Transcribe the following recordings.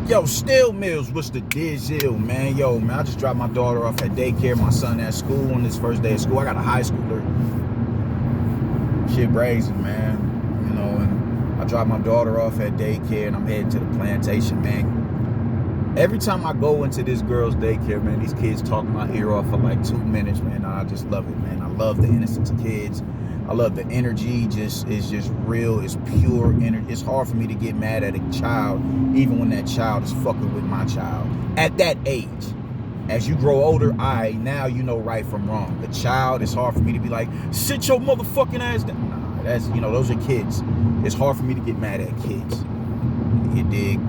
Yo, Still Mills, what's the deal, man? Yo, man, I just dropped my daughter off at daycare, my son at school on his first day of school. I got a high schooler. Shit brazen, man. You know, and I dropped my daughter off at daycare and I'm heading to the plantation, man. Every time I go into this girl's daycare, man, these kids talk my ear off for like 2 minutes, man. I just love it, man. I love the innocence of kids. I love the energy. It's just real. It's pure energy. It's hard for me to get mad at a child, even when that child is fucking with my child. At that age, as you grow older, now you know right from wrong. The child, it's hard for me to be like, sit your motherfucking ass down. Nah, that's, you know, those are kids. It's hard for me to get mad at kids. You dig?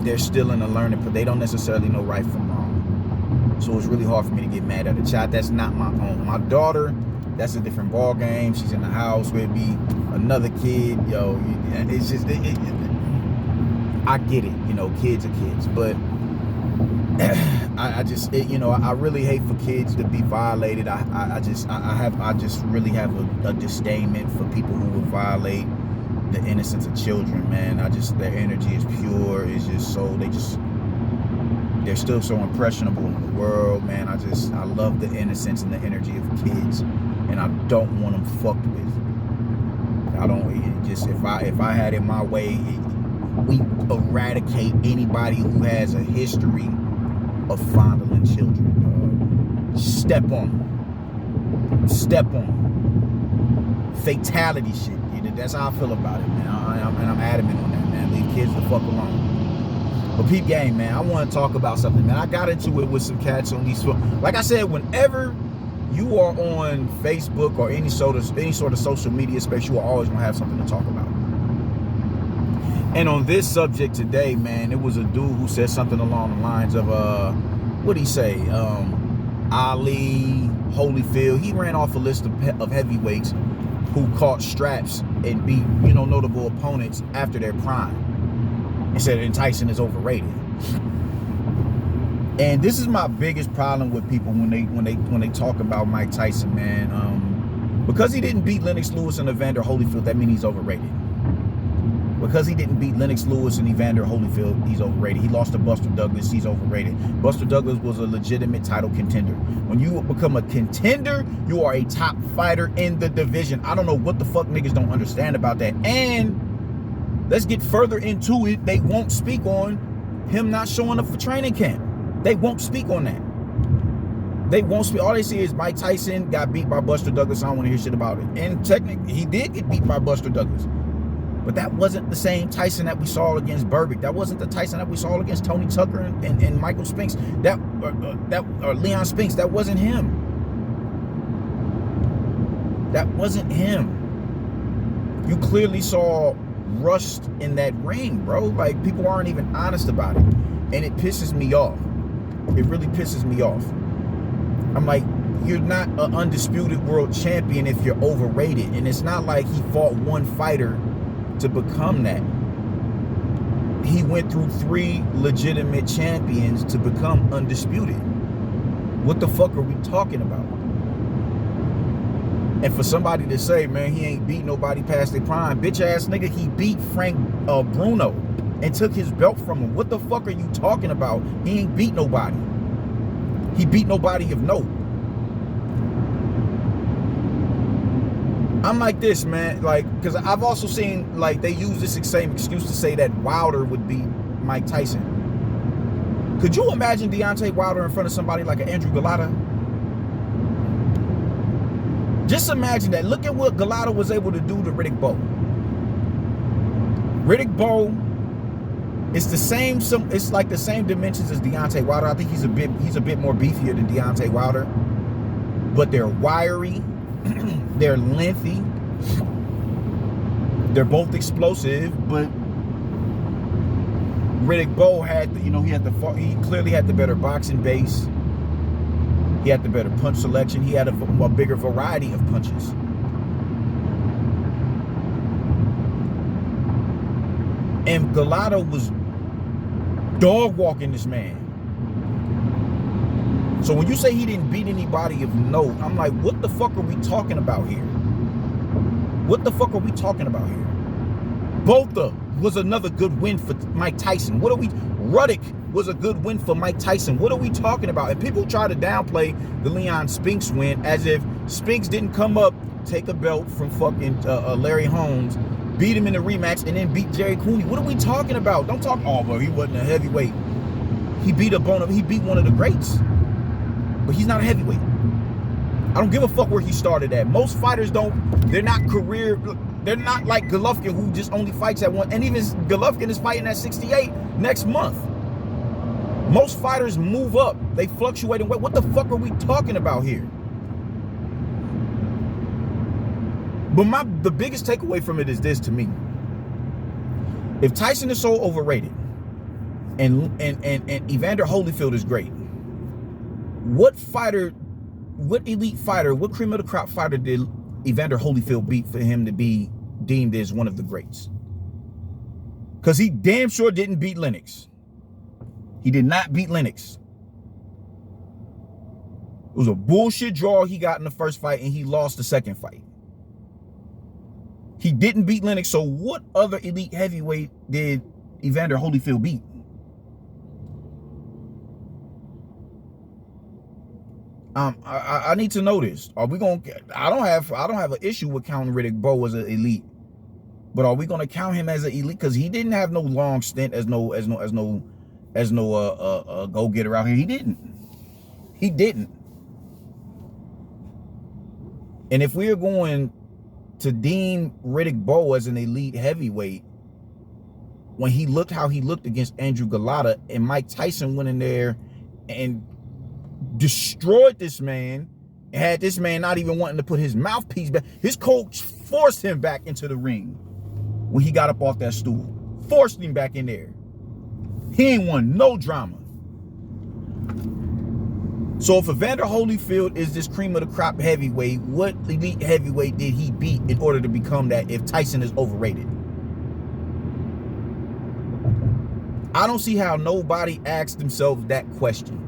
They're still in a learning, but they don't necessarily know right from wrong. So it's really hard for me to get mad at a child that's not my own. My daughter, that's a different ball game. She's in the house with me, another kid. Yo, it's just, I get it. You know, kids are kids, but I really hate for kids to be violated. I just really have a disdainment for people who would violate the innocence of children, man. Their energy is pure. It's just so, they're still so impressionable in the world, man. I love the innocence and the energy of kids, and I don't want them fucked with. I don't, if I had it my way, we eradicate anybody who has a history of fondling children. Step on fatality shit. That's how I feel about it, man. I'm adamant on that, man. Leave kids the fuck alone. But peep game, man, I want to talk about something, man. I got into it with some cats on these. Like I said, whenever you are on Facebook or any sort of social media space, you are always gonna have something to talk about. And on this subject today, man, it was a dude who said something along the lines of what'd he say? Ali, Holyfield. He ran off a list of heavyweights who caught straps and beat, notable opponents after their prime, and said Tyson is overrated. And this is my biggest problem with people when they talk about Mike Tyson, man. Because he didn't beat Lennox Lewis and Evander Holyfield, that means he's overrated. Because he didn't beat Lennox Lewis and Evander Holyfield, he's overrated. He lost to Buster Douglas, he's overrated. Buster Douglas was a legitimate title contender. When you become a contender, you are a top fighter in the division. I don't know what the fuck niggas don't understand about that. And let's get further into it. They won't speak on him not showing up for training camp. They won't speak on that. They won't speak. All they see is Mike Tyson got beat by Buster Douglas. I don't want to hear shit about it. And technically, he did get beat by Buster Douglas. But that wasn't the same Tyson that we saw against Berbick. That wasn't the Tyson that we saw against Tony Tucker and Michael Spinks. Or Leon Spinks. That wasn't him. That wasn't him. You clearly saw rust in that ring, bro. Like, people aren't even honest about it. And it pisses me off. It really pisses me off. I'm like, you're not an undisputed world champion if you're overrated. And it's not like he fought one fighter to become that. He went through 3 legitimate champions to become undisputed. What the fuck are we talking about? And for somebody to say, man, he ain't beat nobody past their prime, bitch ass nigga, he beat Frank Bruno and took his belt from him. What the fuck are you talking about? He ain't beat nobody. He beat nobody of note. I'm like this, man, like, because I've also seen, like, they use this same excuse to say that Wilder would beat Mike Tyson. Could you imagine Deontay Wilder in front of somebody like an Andrew Galata? Just imagine that. Look at what Galata was able to do to Riddick Bowe. Riddick Bowe is it's like the same dimensions as Deontay Wilder. I think he's a bit more beefier than Deontay Wilder, but they're wiry. They're lengthy. They're both explosive, but Riddick Bowe had, he clearly had the better boxing base. He had the better punch selection. He had a bigger variety of punches. And Galata was dog walking this man. So when you say he didn't beat anybody of note, I'm like, what the fuck are we talking about here? What the fuck are we talking about here? Botha was another good win for Mike Tyson. Ruddock was a good win for Mike Tyson. What are we talking about? And people try to downplay the Leon Spinks win as if Spinks didn't come up, take a belt from fucking Larry Holmes, beat him in the rematch, and then beat Jerry Cooney. What are we talking about? Don't talk, oh, well, he wasn't a heavyweight. He beat one of the greats. But he's not a heavyweight. I don't give a fuck where he started at. Most fighters they're not like Golovkin, who just only fights at one. And even Golovkin is fighting at 68 next month. Most fighters move up. They fluctuate in weight. What the fuck are we talking about here? But the biggest takeaway from it is this to me. If Tyson is so overrated and Evander Holyfield is great, what elite fighter, what cream of the crop fighter did Evander Holyfield beat for him to be deemed as one of the greats? Because he damn sure didn't beat Lennox. He did not beat Lennox. It was a bullshit draw he got in the first fight, and he lost the second fight. He didn't beat Lennox, so what other elite heavyweight did Evander Holyfield beat? I need to know this. Are we going? I don't have an issue with counting Riddick Bowe as an elite, but are we going to count him as an elite? Because he didn't have no long stint as no go getter out here. He didn't. And if we are going to deem Riddick Bowe as an elite heavyweight, when he looked how he looked against Andrew Golota, and Mike Tyson went in there and destroyed this man, and had this man not even wanting to put his mouthpiece back. His coach forced him back into the ring when he got up off that stool. Forced him back in there. He ain't won no drama. So if Evander Holyfield is this cream of the crop heavyweight, what elite heavyweight did he beat in order to become that if Tyson is overrated? I don't see how nobody asked themselves that question.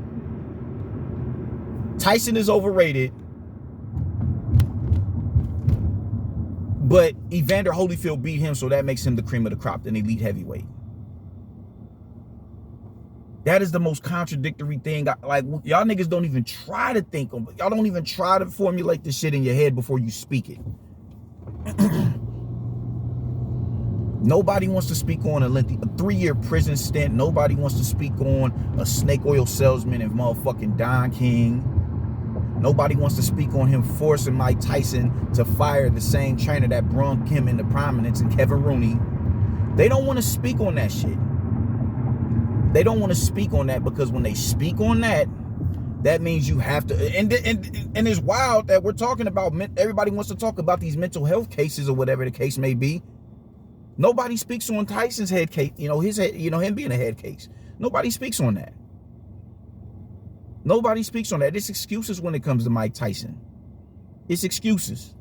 Tyson is overrated, but Evander Holyfield beat him, so that makes him the cream of the crop, an elite heavyweight. That is the most contradictory thing. Like, y'all niggas don't even try to think of it. Y'all don't even try to formulate this shit in your head before you speak it. Nobody wants to speak on a 3-year prison stint. Nobody wants to speak on a snake oil salesman and motherfucking Don King. Nobody wants to speak on him forcing Mike Tyson to fire the same trainer that brung him into prominence, and Kevin Rooney. They don't want to speak on that shit. They don't want to speak on that, because when they speak on that, that means you have to. And it's wild that we're talking about. Everybody wants to talk about these mental health cases or whatever the case may be. Nobody speaks on Tyson's head case. His head. Him being a head case. Nobody speaks on that. Nobody speaks on that. It's excuses when it comes to Mike Tyson. It's excuses.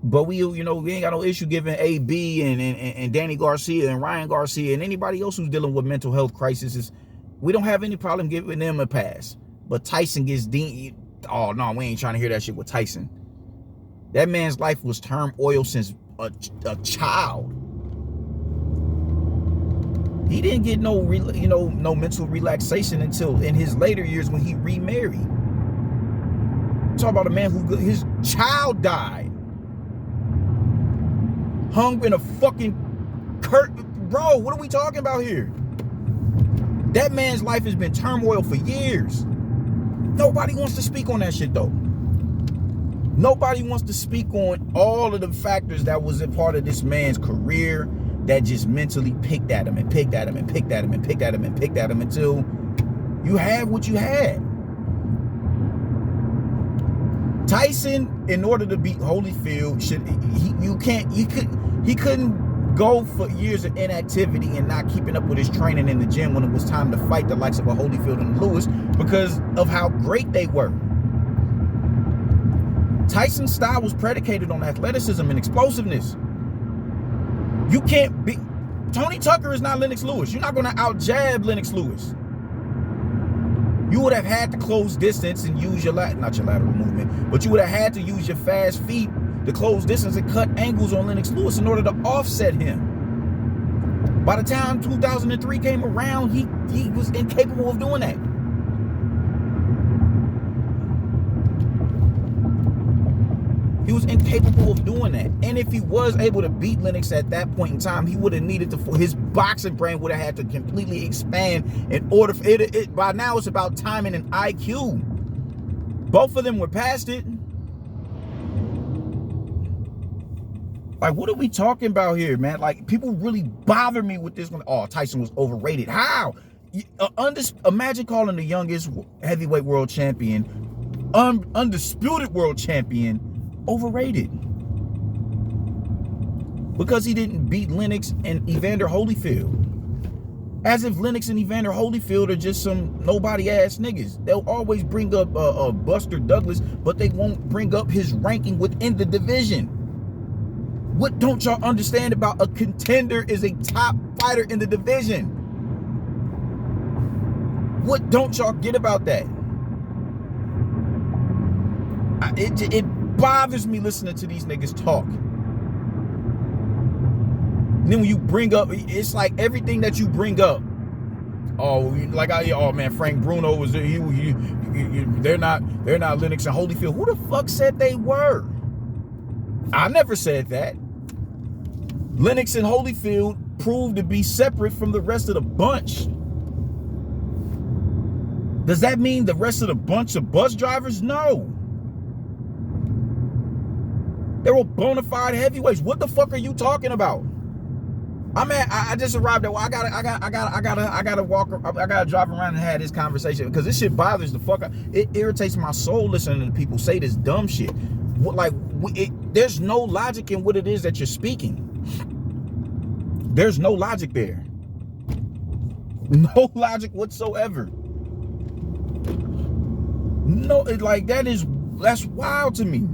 But we ain't got no issue giving AB and Danny Garcia and Ryan Garcia and anybody else who's dealing with mental health crises. We don't have any problem giving them a pass. But Tyson gets deemed. Oh no, we ain't trying to hear that shit with Tyson. That man's life was turmoil since a child. He didn't get no mental relaxation until in his later years when he remarried. Talk about a man who his child died. Hung in a fucking curtain. Bro, what are we talking about here? That man's life has been turmoil for years. Nobody wants to speak on that shit though. Nobody wants to speak on all of the factors that was a part of this man's career that just mentally picked at him and picked at him and picked at him and picked at him and picked at him until you have what you had. Tyson, in order to beat Holyfield, he couldn't go for years of inactivity and not keeping up with his training in the gym when it was time to fight the likes of a Holyfield and Lewis because of how great they were. Tyson's style was predicated on athleticism and explosiveness. You can't be. Tony Tucker is not Lennox Lewis. You're not going to out-jab Lennox Lewis. You would have had to close distance and use not your lateral movement, but you would have had to use your fast feet to close distance and cut angles on Lennox Lewis in order to offset him. By the time 2003 came around, he was incapable of doing that. He was incapable of doing that. And if he was able to beat Lennox at that point in time, he would have needed to, his boxing brain would have had to completely expand in order for it. By now, it's about timing and IQ. Both of them were past it. Like, what are we talking about here, man? Like, people really bother me with this one. Oh, Tyson was overrated. How? Imagine calling the youngest heavyweight world champion, undisputed world champion, overrated. Because he didn't beat Lennox and Evander Holyfield. As if Lennox and Evander Holyfield are just some nobody-ass niggas. They'll always bring up Buster Douglas, but they won't bring up his ranking within the division. What don't y'all understand about a contender is a top fighter in the division? What don't y'all get about that? It bothers me listening to these niggas talk. And then when you bring up, it's like everything that you bring up. Oh, like oh man, Frank Bruno was there. They're not Lennox and Holyfield. Who the fuck said they were? I never said that. Lennox and Holyfield proved to be separate from the rest of the bunch. Does that mean the rest of the bunch of bus drivers? No. They were bona fide heavyweights. What the fuck are you talking about? I just arrived at. I gotta walk. I gotta drive around and have this conversation because this shit bothers the fuck out. It irritates my soul listening to people say this dumb shit. There's no logic in what it is that you're speaking. There's no logic there. No logic whatsoever. No, that's wild to me.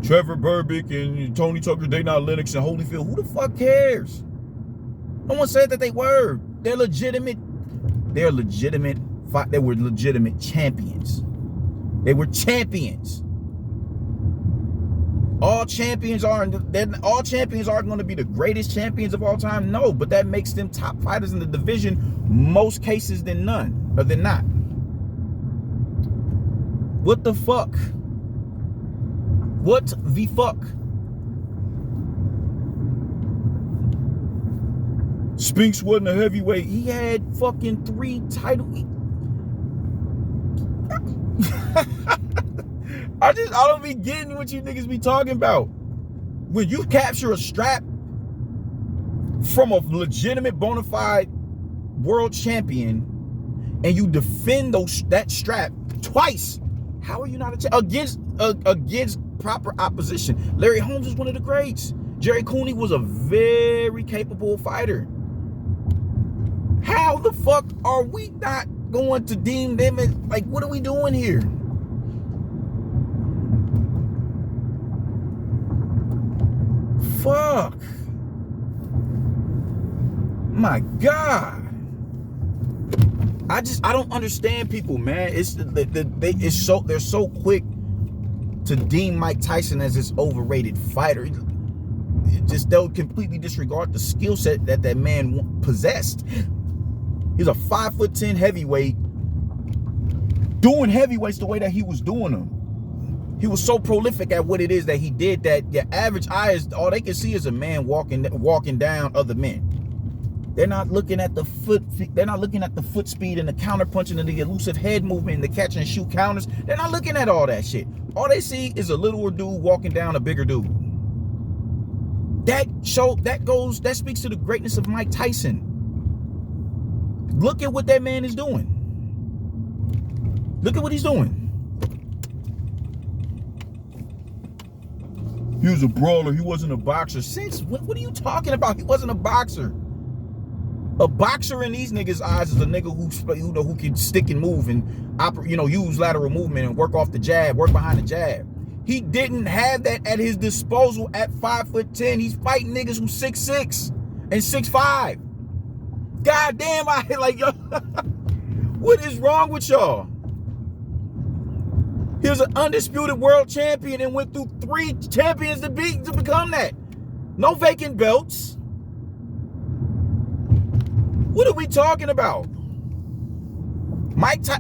Trevor Burbick and Tony Tucker, they not Lennox and Holyfield. Who the fuck cares? No one said that they were. They're legitimate. They were legitimate champions. They were champions. All champions aren't going to be the greatest champions of all time. No, but that makes them top fighters in the division most cases than none, or than not. What the fuck? What the fuck? Spinks wasn't a heavyweight. He had fucking 3 titles. I don't be getting what you niggas be talking about. When you capture a strap from a legitimate bona fide world champion and you defend that strap twice, how are you not against proper opposition? Larry Holmes was one of the greats. Jerry Cooney was a very capable fighter. How the fuck are we not going to deem them as, like, what are we doing here? Fuck. My God. I don't understand people, man. They're so quick to deem Mike Tyson as this overrated fighter. They'll completely disregard the skill set that man possessed. He's a 5'10" heavyweight, doing heavyweights the way that he was doing them. He was so prolific at what it is that he did that your average eye is all they can see is a man walking down other men. They're not looking at the foot. They're not looking at the foot speed and the counter punching and the elusive head movement and the catch and shoot counters. They're not looking at all that shit. All they see is a littler dude walking down a bigger dude. That speaks to the greatness of Mike Tyson. Look at what that man is doing. Look at what he's doing. He was a brawler. He wasn't a boxer. Since what are you talking about? He wasn't a boxer. A boxer in these niggas' eyes is a nigga who can stick and move and use lateral movement and work off the jab, work behind the jab. He didn't have that at his disposal at 5'10". He's fighting niggas who's 6'6" and 6'5". God damn, yo, what is wrong with y'all? He was an undisputed world champion and went through 3 champions to become that. No vacant belts. What are we talking about?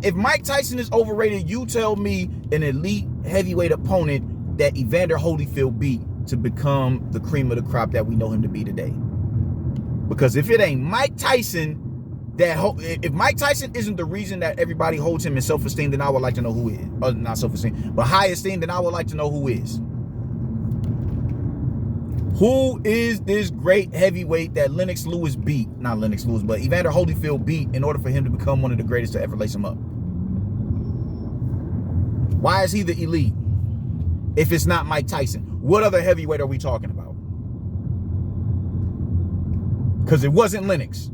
If Mike Tyson is overrated, you tell me an elite heavyweight opponent that Evander Holyfield beat to become the cream of the crop that we know him to be today. Because if it ain't Mike Tyson, if Mike Tyson isn't the reason that everybody holds him in self-esteem, then I would like to know who is. Not self-esteem, but high esteem, then I would like to know who is. Who is this great heavyweight that Lennox Lewis beat? Not Lennox Lewis, but Evander Holyfield beat in order for him to become one of the greatest to ever lace him up. Why is he the elite? If it's not Mike Tyson, what other heavyweight are we talking about? Because it wasn't Lennox.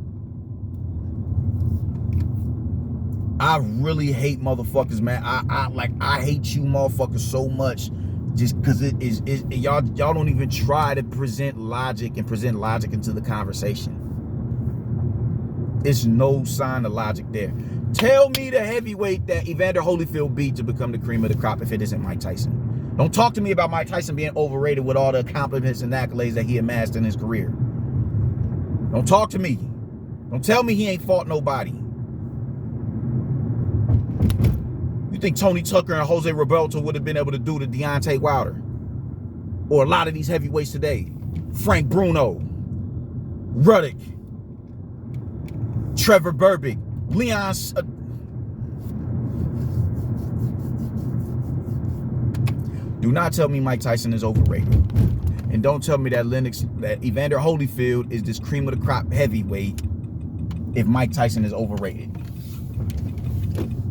I really hate motherfuckers, man. I hate you motherfuckers so much just because y'all don't even try to present logic into the conversation. It's no sign of logic there. Tell me the heavyweight that Evander Holyfield beat to become the cream of the crop if it isn't Mike Tyson. Don't talk to me about Mike Tyson being overrated with all the accomplishments and accolades that he amassed in his career. Don't talk to me. Don't tell me he ain't fought nobody. You think Tony Tucker and Jose Roberto would have been able to do to Deontay Wilder? Or a lot of these heavyweights today? Frank Bruno, Ruddock, Trevor Berbick, Leon... Do not tell me Mike Tyson is overrated. And don't tell me that Evander Holyfield is this cream of the crop heavyweight if Mike Tyson is overrated.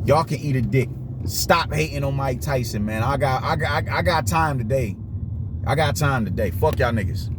Y'all can eat a dick. Stop hating on Mike Tyson, man. I got time today. Fuck y'all niggas.